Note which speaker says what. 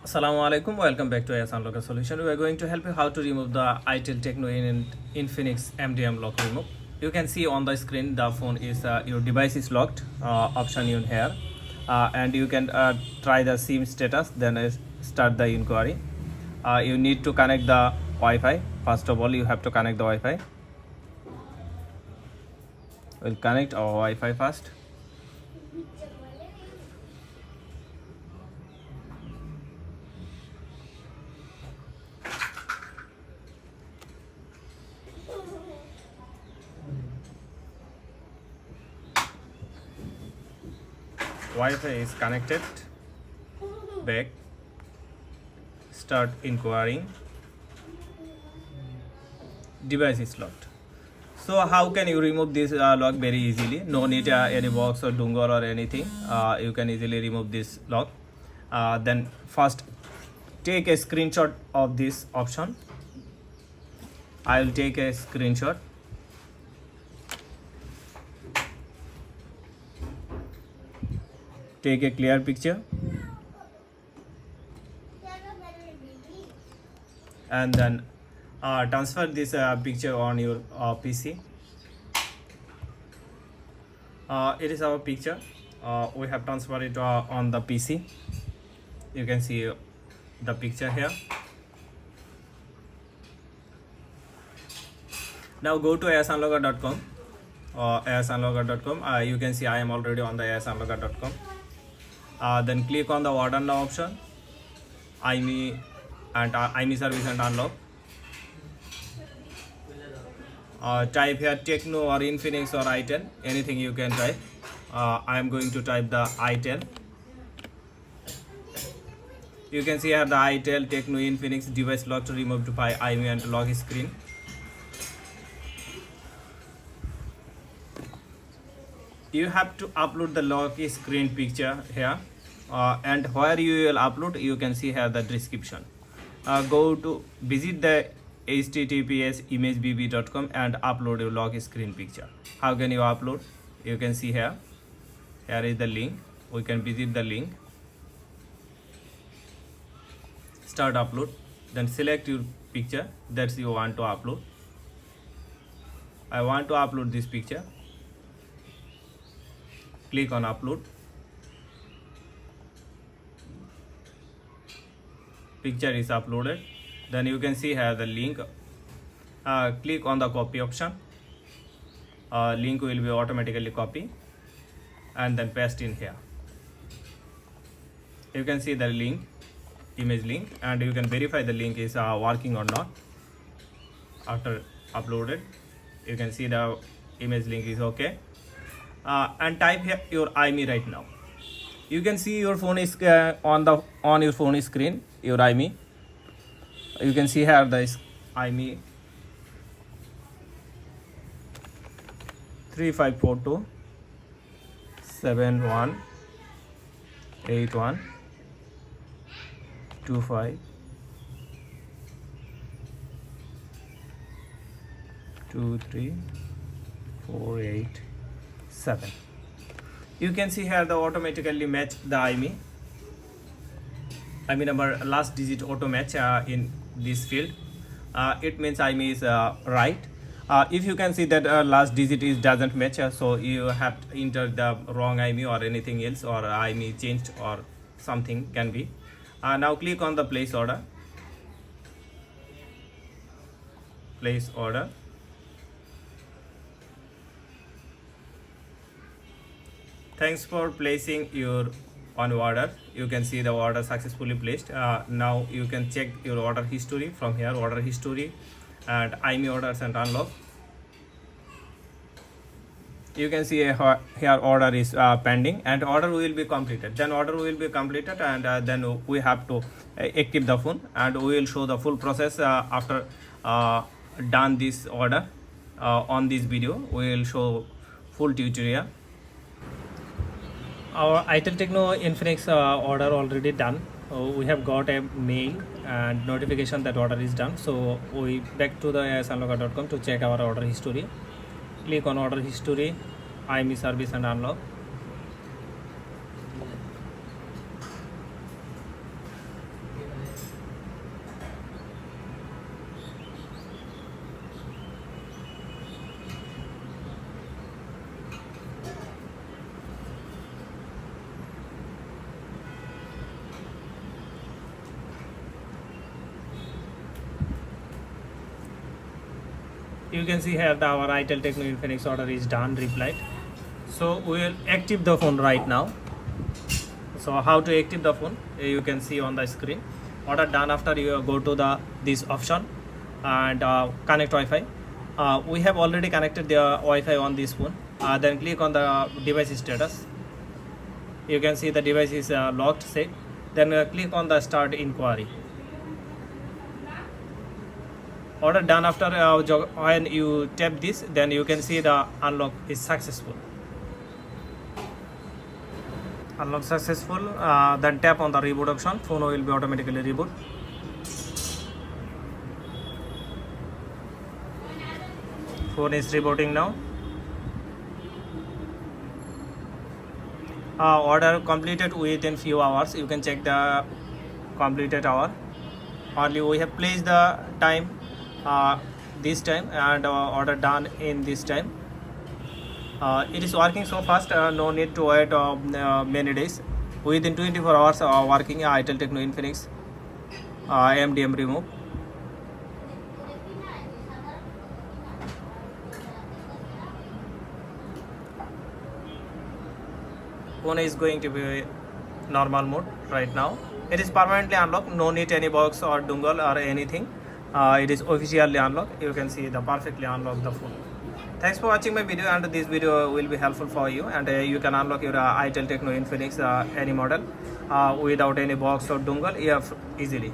Speaker 1: Assalamu alaikum. Welcome back to Asunlocker solution. We are going to help you how to remove the itel Tecno Infinix MDM lock remove. You can see on the screen the phone is your device is locked. Option in here, and you can try the SIM status. Then start the inquiry. You need to connect the Wi-Fi. First of all, you have to connect the Wi-Fi. We'll connect our Wi-Fi first. Wi-Fi is connected. Back. Start inquiring. Device is locked. So how can you remove this lock very easily? No need any box or dongle or anything. You can easily remove this lock. Then first take a screenshot of this option. I will take a screenshot. Take a clear picture. And then transfer this picture on your PC. It is our picture. We have transferred it on the PC. You can see the picture here. Now go to asunlocker.com. asunlocker.com. You can see I am already on the asunlocker.com. Then click on the order now option. IME and IME service and unlock. Type here Tecno or Infinix or itel, anything you can type. I am going to type the itel. You can see here the itel Tecno Infinix device lock to remove by IME and lock screen. You have to upload the lock screen picture here, and where you will upload, you can see here the description. Go to visit the https://imagebb.com and upload your lock screen picture. How can you upload? You can see here. Here is the link. We can visit the link. Start upload. Then select your picture that you want to upload. I want to upload this picture. Click on upload. Picture is uploaded. Then you can see here the link. Click on the copy option. Link will be automatically copied and then paste in here. You can see the link, image link, and you can verify the link is working or not. After uploaded, you can see the image link is okay. And type here your IME right now. You can see your phone is on your phone screen, your IME. You can see here the IME 3542 7181 25 23487. You can see here the automatically match the IME number last digit auto match in this field. It means IME is right. If you can see that last digit is doesn't match, so you have to enter the wrong IME or anything else, or IME changed or something can be. Now click on the place order. Place order. Thanks for placing your on order. You can see the order successfully placed. Now you can check your order history from here, order history and IME orders and unlock. You can see here order is pending and order will be completed. Then order will be completed, and then we have to active the phone, and we will show the full process after done this order. On this video we will show full tutorial. Our itel Tecno Infinix order already done. We have got a mail and notification that order is done. So we back to the asunlocker.com to check our order history. Click on order history, IME service and unlock. You can see here our itel Tecno Infinix order is done, replied. So we will active the phone right now. So how to active the phone, you can see on the screen. Order done. After you go to the this option and connect Wi-Fi. We have already connected the Wi-Fi on this phone. Then click on the device status. You can see the device is locked set. Then click on the start inquiry. Order done. After when you tap this, then you can see the unlock is successful. Unlock successful. Then tap on the reboot option. Phone will be automatically reboot. Phone is rebooting now. Order completed within few hours. You can check the completed hour. Only we have placed the time this time and order done in this time. It is working so fast, no need to wait many days. Within 24 hours working itel Tecno Infinix MDM Remove. Phone is going to be normal mode right now. It is permanently unlocked, no need any box or dongle or anything. It is officially unlocked. You can see the perfectly unlocked the phone. Thanks for watching my video, and this video will be helpful for you, and you can unlock your itel Tecno Infinix any model without any box or dongle easily.